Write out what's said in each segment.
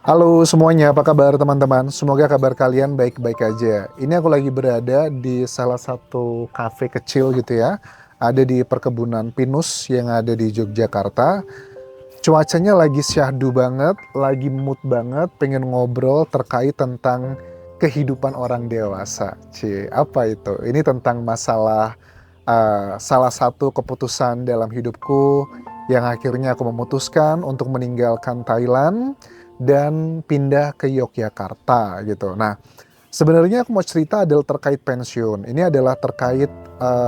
Halo semuanya, apa kabar teman-teman? Semoga kabar kalian baik-baik aja. Ini aku lagi berada di salah satu kafe kecil gitu ya. Ada di perkebunan pinus yang ada di Yogyakarta. Cuacanya lagi syahdu banget, lagi mood banget, pengen ngobrol terkait tentang kehidupan orang dewasa. Apa itu? Ini tentang masalah salah satu keputusan dalam hidupku yang akhirnya aku memutuskan untuk meninggalkan Thailand dan pindah ke Yogyakarta gitu. Nah, sebenarnya aku mau cerita adalah terkait pensiun. Ini adalah terkait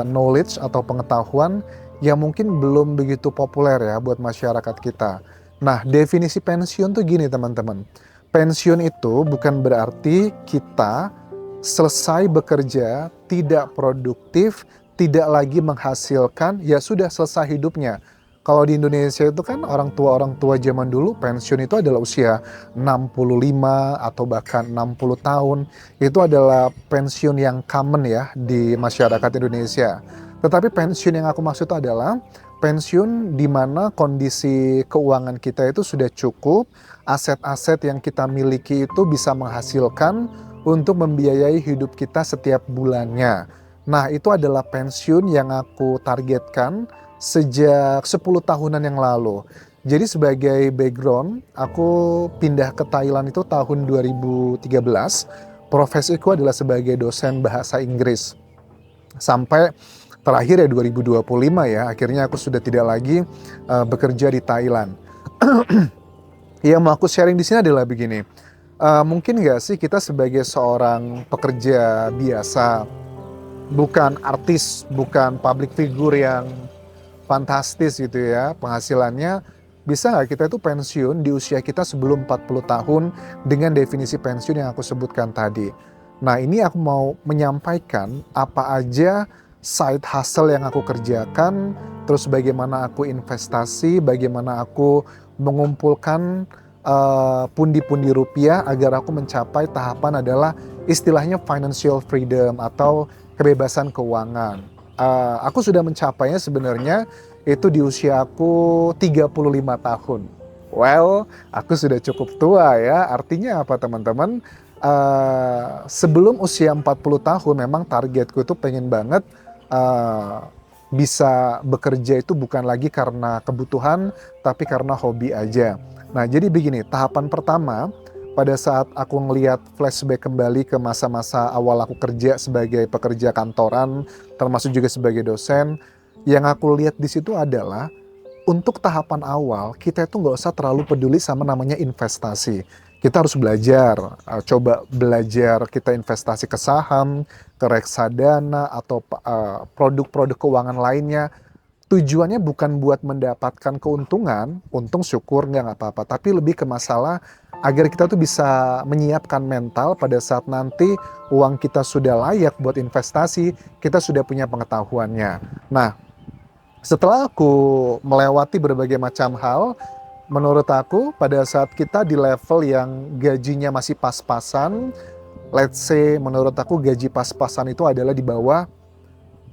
knowledge atau pengetahuan yang mungkin belum begitu populer ya buat masyarakat kita. Nah, definisi pensiun tuh gini teman-teman. Pensiun itu bukan berarti kita selesai bekerja, tidak produktif, tidak lagi menghasilkan, ya sudah selesai hidupnya. Kalau di Indonesia itu kan orang tua zaman dulu pensiun itu adalah usia 65 atau bahkan 60 tahun. Itu adalah pensiun yang common ya di masyarakat Indonesia. Tetapi pensiun yang aku maksud itu adalah pensiun di mana kondisi keuangan kita itu sudah cukup, aset-aset yang kita miliki itu bisa menghasilkan untuk membiayai hidup kita setiap bulannya. Nah, itu adalah pensiun yang aku targetkan sejak 10 tahunan yang lalu. Jadi sebagai background, aku pindah ke Thailand itu tahun 2013. Profesiku adalah sebagai dosen bahasa Inggris. Sampai terakhir ya 2025 ya, akhirnya aku sudah tidak lagi bekerja di Thailand. Yang mau aku sharing di sini adalah begini. Mungkin nggak sih kita sebagai seorang pekerja biasa, bukan artis, bukan public figure yang fantastis gitu ya penghasilannya, bisa nggak kita itu pensiun di usia kita sebelum 40 tahun dengan definisi pensiun yang aku sebutkan tadi. Nah, ini aku mau menyampaikan apa aja side hustle yang aku kerjakan, terus bagaimana aku investasi, bagaimana aku mengumpulkan pundi-pundi rupiah agar aku mencapai tahapan adalah istilahnya financial freedom atau kebebasan keuangan. Aku sudah mencapainya sebenarnya itu di usia aku 35 tahun. Well, aku sudah cukup tua ya. Artinya apa teman-teman? Sebelum usia 40 tahun memang targetku itu pengen banget uh, bisa bekerja itu bukan lagi karena kebutuhan, tapi karena hobi aja. Nah, jadi begini, tahapan pertama pada saat aku ngelihat flashback kembali ke masa-masa awal aku kerja sebagai pekerja kantoran, termasuk juga sebagai dosen, yang aku lihat di situ adalah untuk tahapan awal kita itu nggak usah terlalu peduli sama namanya investasi. Kita harus belajar, coba belajar kita investasi ke saham, ke reksadana atau produk-produk keuangan lainnya. Tujuannya bukan buat mendapatkan keuntungan, untung syukur nggak apa-apa, tapi lebih ke masalah agar kita tuh bisa menyiapkan mental pada saat nanti uang kita sudah layak buat investasi, kita sudah punya pengetahuannya. Nah, setelah aku melewati berbagai macam hal, menurut aku pada saat kita di level yang gajinya masih pas-pasan, let's say menurut aku gaji pas-pasan itu adalah di bawah,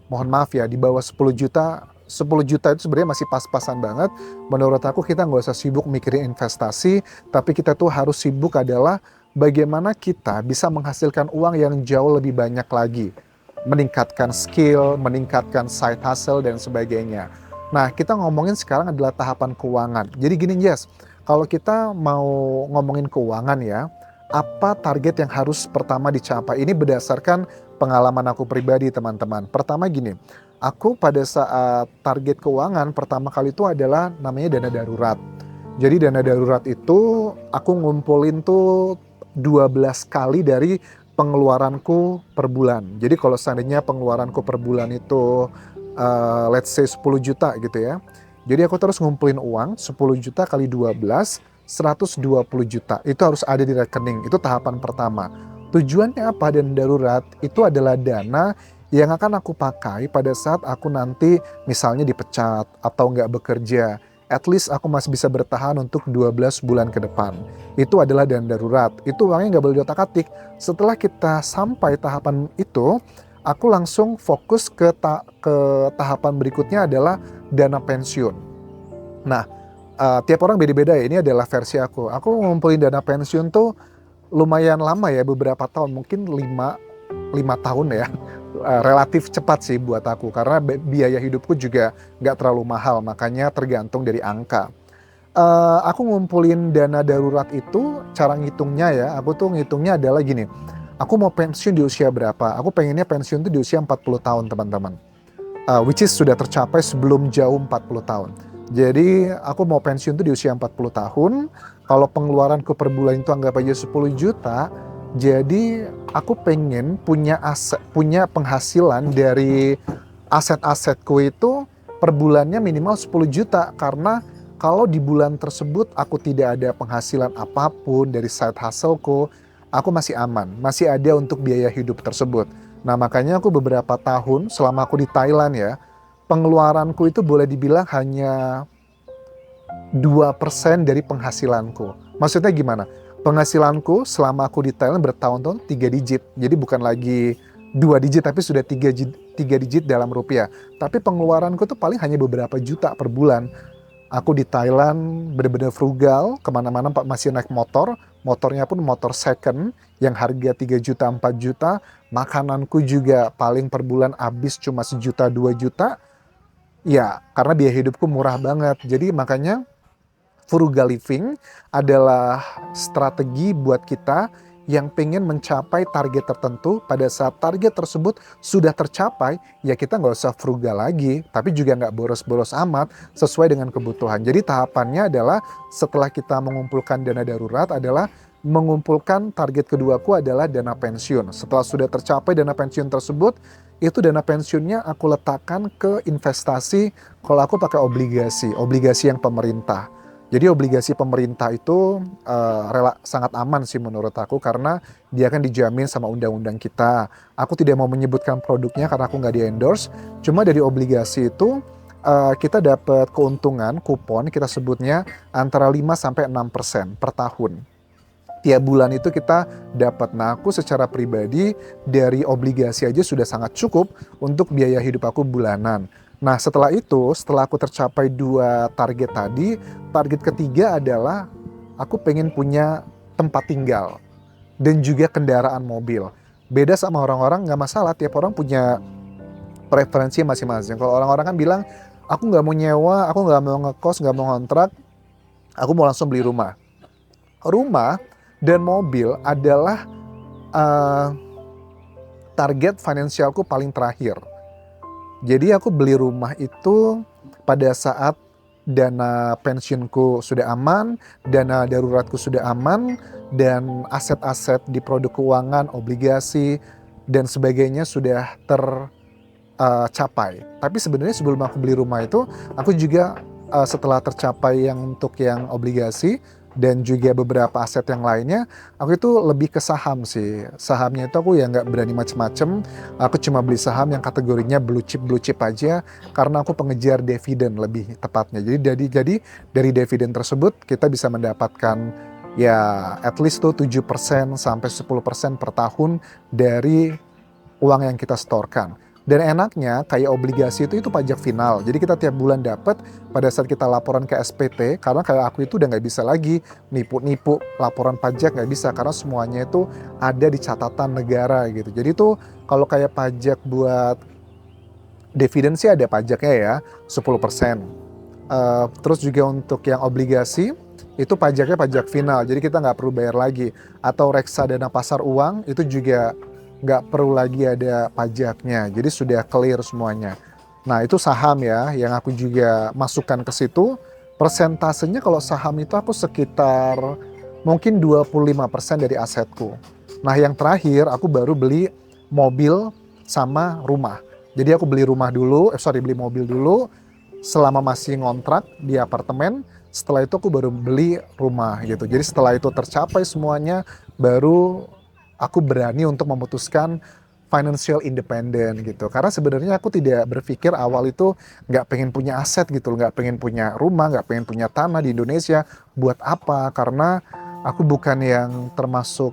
mohon maaf ya, di bawah 10 juta. 10 juta itu sebenarnya masih pas-pasan banget. Menurut aku kita nggak usah sibuk mikirin investasi, tapi kita tuh harus sibuk adalah bagaimana kita bisa menghasilkan uang yang jauh lebih banyak lagi. Meningkatkan skill, meningkatkan side hustle, dan sebagainya. Nah, kita ngomongin sekarang adalah tahapan keuangan. Jadi gini, Jess, kalau kita mau ngomongin keuangan ya, apa target yang harus pertama dicapai? Ini berdasarkan pengalaman aku pribadi, teman-teman. Pertama gini, aku pada saat target keuangan pertama kali itu adalah namanya dana darurat. Jadi dana darurat itu aku ngumpulin tuh 12 kali dari pengeluaranku per bulan. Jadi kalau seandainya pengeluaranku per bulan itu let's say 10 juta gitu ya. Jadi aku terus ngumpulin uang 10 juta kali 12, 120 juta. Itu harus ada di rekening. Itu tahapan pertama. Tujuannya apa dan darurat? Itu adalah dana yang akan aku pakai pada saat aku nanti misalnya dipecat atau nggak bekerja. At least aku masih bisa bertahan untuk 12 bulan ke depan. Itu adalah dana darurat. Itu uangnya nggak boleh diotak-atik. Setelah kita sampai tahapan itu, aku langsung fokus ke tahapan berikutnya adalah dana pensiun. Nah, Tiap orang beda-beda ya, ini adalah versi aku. Aku ngumpulin dana pensiun tuh lumayan lama ya, beberapa tahun, mungkin 5 tahun ya. Relatif cepat sih buat aku, karena biaya hidupku juga nggak terlalu mahal, makanya tergantung dari angka. Aku ngumpulin dana darurat itu, cara ngitungnya ya, aku tuh ngitungnya adalah gini, aku mau pensiun di usia berapa? Aku pengennya pensiun tuh di usia 40 tahun teman-teman. Which is sudah tercapai sebelum jauh 40 tahun. Jadi aku mau pensiun tuh di usia 40 tahun, kalau pengeluaranku per bulan itu anggap aja 10 juta, jadi aku pengen punya punya penghasilan dari aset-asetku itu per bulannya minimal 10 juta, karena kalau di bulan tersebut aku tidak ada penghasilan apapun dari side hustleku, aku masih aman, masih ada untuk biaya hidup tersebut. Nah makanya aku beberapa tahun selama aku di Thailand ya, pengeluaranku itu boleh dibilang hanya 2% dari penghasilanku. Maksudnya gimana? Penghasilanku selama aku di Thailand bertahun-tahun 3 digit. Jadi bukan lagi 2 digit tapi sudah 3 digit dalam rupiah. Tapi pengeluaranku tuh paling hanya beberapa juta per bulan. Aku di Thailand benar-benar frugal, kemana-mana masih naik motor. Motornya pun motor second yang harga 3 juta, 4 juta. Makananku juga paling per bulan habis cuma 1 juta, 2 juta. Ya, karena biaya hidupku murah banget. Jadi makanya frugal living adalah strategi buat kita yang pengen mencapai target tertentu. Pada saat target tersebut sudah tercapai, ya kita nggak usah frugal lagi, tapi juga nggak boros-boros amat, sesuai dengan kebutuhan. Jadi tahapannya adalah setelah kita mengumpulkan dana darurat adalah mengumpulkan target keduaku adalah dana pensiun. Setelah sudah tercapai dana pensiun tersebut, itu dana pensiunnya aku letakkan ke investasi. Kalau aku pakai obligasi yang pemerintah. Jadi obligasi pemerintah itu sangat aman sih menurut aku, karena dia kan dijamin sama undang-undang kita. Aku tidak mau menyebutkan produknya karena aku nggak di-endorse. Cuma dari obligasi itu kita dapat keuntungan, kupon kita sebutnya antara 5-6% per tahun. Tiap bulan itu kita dapat. Nah aku secara pribadi dari obligasi aja sudah sangat cukup untuk biaya hidup aku bulanan. Nah setelah itu, setelah aku tercapai 2 target tadi, target ketiga adalah aku pengen punya tempat tinggal dan juga kendaraan mobil. Beda sama orang-orang, nggak masalah, tiap orang punya preferensi masing-masing. Kalau orang-orang kan bilang, aku nggak mau nyewa, aku nggak mau ngekos, nggak mau ngontrak, aku mau langsung beli rumah. Rumah dan mobil adalah target finansialku paling terakhir. Jadi aku beli rumah itu pada saat dana pensiunku sudah aman, dana daruratku sudah aman, dan aset-aset di produk keuangan, obligasi, dan sebagainya sudah tercapai. Tapi sebenarnya sebelum aku beli rumah itu, aku juga setelah tercapai yang untuk yang obligasi, dan juga beberapa aset yang lainnya, aku itu lebih ke saham sih. Sahamnya itu aku ya nggak berani macem-macem, aku cuma beli saham yang kategorinya blue chip aja, karena aku pengejar dividen lebih tepatnya. Jadi dari dividen tersebut kita bisa mendapatkan ya at least tuh 7% sampai 10% per tahun dari uang yang kita setorkan. Dan enaknya kayak obligasi itu pajak final. Jadi kita tiap bulan dapat pada saat kita laporan ke SPT. Karena kayak aku itu udah nggak bisa lagi nipu-nipu laporan pajak, nggak bisa. Karena semuanya itu ada di catatan negara gitu. Jadi tuh kalau kayak pajak buat dividen sih ada pajaknya ya 10%. Terus juga untuk yang obligasi itu pajaknya pajak final. Jadi kita nggak perlu bayar lagi. Atau reksadana pasar uang itu juga nggak perlu lagi ada pajaknya, jadi sudah clear semuanya. Nah itu saham ya, yang aku juga masukkan ke situ. Persentasenya kalau saham itu aku sekitar mungkin 25% dari asetku. Nah yang terakhir aku baru beli mobil sama rumah. Jadi aku beli beli mobil dulu selama masih ngontrak di apartemen. Setelah itu aku baru beli rumah gitu. Jadi setelah itu tercapai semuanya, baru aku berani untuk memutuskan financial independent gitu. Karena sebenarnya aku tidak berpikir awal itu nggak pengen punya aset gitu, nggak pengen punya rumah, nggak pengen punya tanah di Indonesia. Buat apa? Karena aku bukan yang termasuk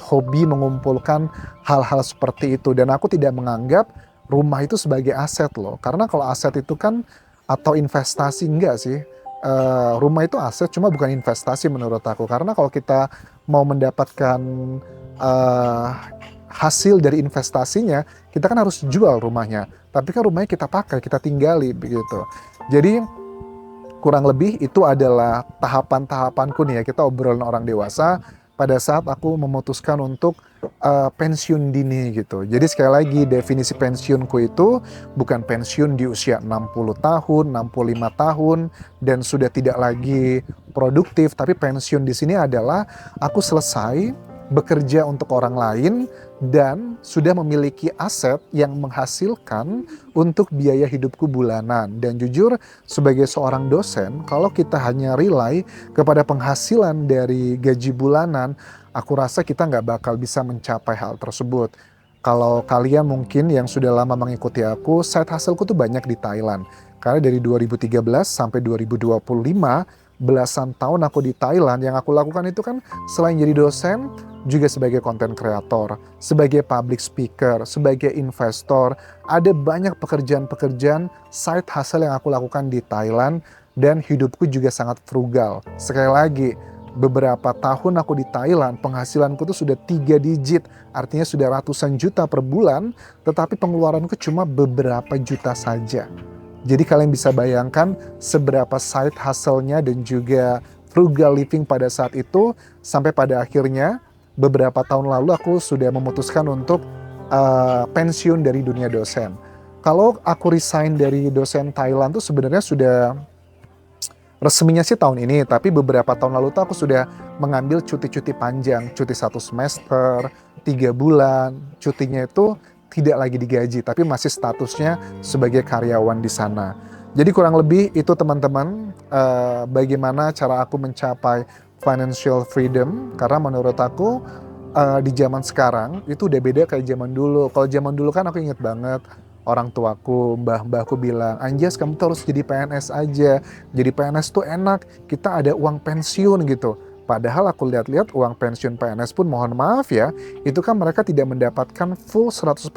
hobi mengumpulkan hal-hal seperti itu. Dan aku tidak menganggap rumah itu sebagai aset loh. Karena kalau aset itu kan, atau investasi enggak sih. rumah itu aset, cuma bukan investasi menurut aku. Karena kalau kita mau mendapatkan uh, hasil dari investasinya, kita kan harus jual rumahnya. Tapi kan rumahnya kita pakai, kita tinggali begitu. Jadi kurang lebih itu adalah tahapan-tahapanku nih ya, kita obrolan orang dewasa pada saat aku memutuskan untuk pensiun dini gitu. Jadi sekali lagi definisi pensiunku itu bukan pensiun di usia 60 tahun, 65 tahun dan sudah tidak lagi produktif, tapi pensiun di sini adalah aku selesai bekerja untuk orang lain dan sudah memiliki aset yang menghasilkan untuk biaya hidupku bulanan. Dan jujur sebagai seorang dosen, kalau kita hanya rely kepada penghasilan dari gaji bulanan, aku rasa kita nggak bakal bisa mencapai hal tersebut. Kalau kalian mungkin yang sudah lama mengikuti aku, side hustle-ku tuh banyak di Thailand. Karena dari 2013 sampai 2025, belasan tahun aku di Thailand, yang aku lakukan itu kan selain jadi dosen, juga sebagai content creator, sebagai public speaker, sebagai investor. Ada banyak pekerjaan-pekerjaan side hustle yang aku lakukan di Thailand dan hidupku juga sangat frugal. Sekali lagi, beberapa tahun aku di Thailand, penghasilanku tuh sudah 3 digit, artinya sudah ratusan juta per bulan, tetapi pengeluaranku cuma beberapa juta saja. Jadi kalian bisa bayangkan seberapa side hustle-nya dan juga frugal living pada saat itu, sampai pada akhirnya beberapa tahun lalu aku sudah memutuskan untuk pensiun dari dunia dosen. Kalau aku resign dari dosen Thailand tuh sebenarnya sudah resminya sih tahun ini, tapi beberapa tahun lalu tuh aku sudah mengambil cuti-cuti panjang, cuti 1 semester, 3 bulan, cutinya itu tidak lagi digaji, tapi masih statusnya sebagai karyawan di sana. Jadi kurang lebih itu teman-teman, bagaimana cara aku mencapai financial freedom, karena menurut aku di zaman sekarang itu udah beda kayak zaman dulu. Kalau zaman dulu kan aku inget banget, orang tuaku, mbah-mbahku bilang, Anjas kamu tuh harus jadi PNS aja. Jadi PNS tuh enak, kita ada uang pensiun gitu. Padahal aku lihat-lihat uang pensiun PNS pun mohon maaf ya, itu kan mereka tidak mendapatkan full 100%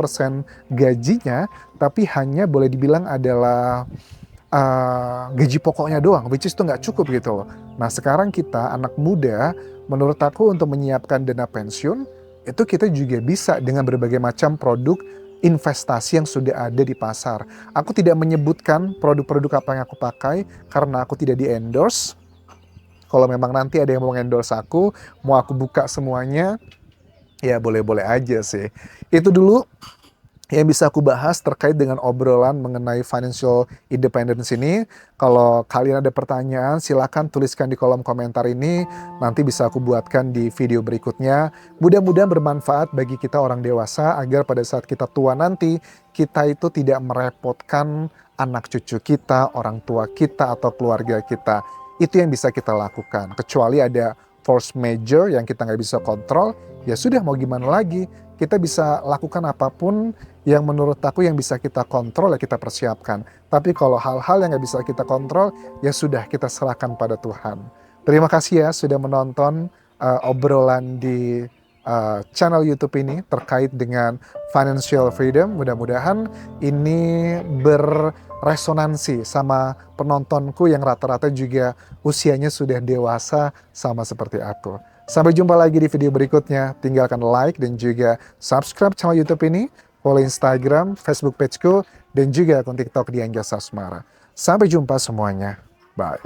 gajinya, tapi hanya boleh dibilang adalah gaji pokoknya doang, which is itu nggak cukup gitu loh. Nah sekarang kita anak muda, menurut aku untuk menyiapkan dana pensiun, itu kita juga bisa dengan berbagai macam produk investasi yang sudah ada di pasar. Aku tidak menyebutkan produk-produk apa yang aku pakai karena aku tidak di endorse. Kalau memang nanti ada yang mau endorse aku, mau aku buka semuanya, ya boleh-boleh aja sih. Itu dulu yang bisa aku bahas terkait dengan obrolan mengenai financial independence ini. Kalau kalian ada pertanyaan, silakan tuliskan di kolom komentar ini. Nanti bisa aku buatkan di video berikutnya. Mudah-mudahan bermanfaat bagi kita orang dewasa agar pada saat kita tua nanti, kita itu tidak merepotkan anak cucu kita, orang tua kita, atau keluarga kita. Itu yang bisa kita lakukan. Kecuali ada force major yang kita nggak bisa kontrol, ya sudah mau gimana lagi. Kita bisa lakukan apapun yang menurut aku yang bisa kita kontrol ya kita persiapkan. Tapi kalau hal-hal yang nggak bisa kita kontrol, ya sudah kita serahkan pada Tuhan. Terima kasih ya sudah menonton obrolan di channel YouTube ini terkait dengan financial freedom. Mudah-mudahan ini berresonansi sama penontonku yang rata-rata juga usianya sudah dewasa sama seperti aku. Sampai jumpa lagi di video berikutnya. Tinggalkan like dan juga subscribe channel YouTube ini, follow Instagram, Facebook pageku, dan juga akun TikTok di Anjas Asmara. Sampai jumpa semuanya. Bye.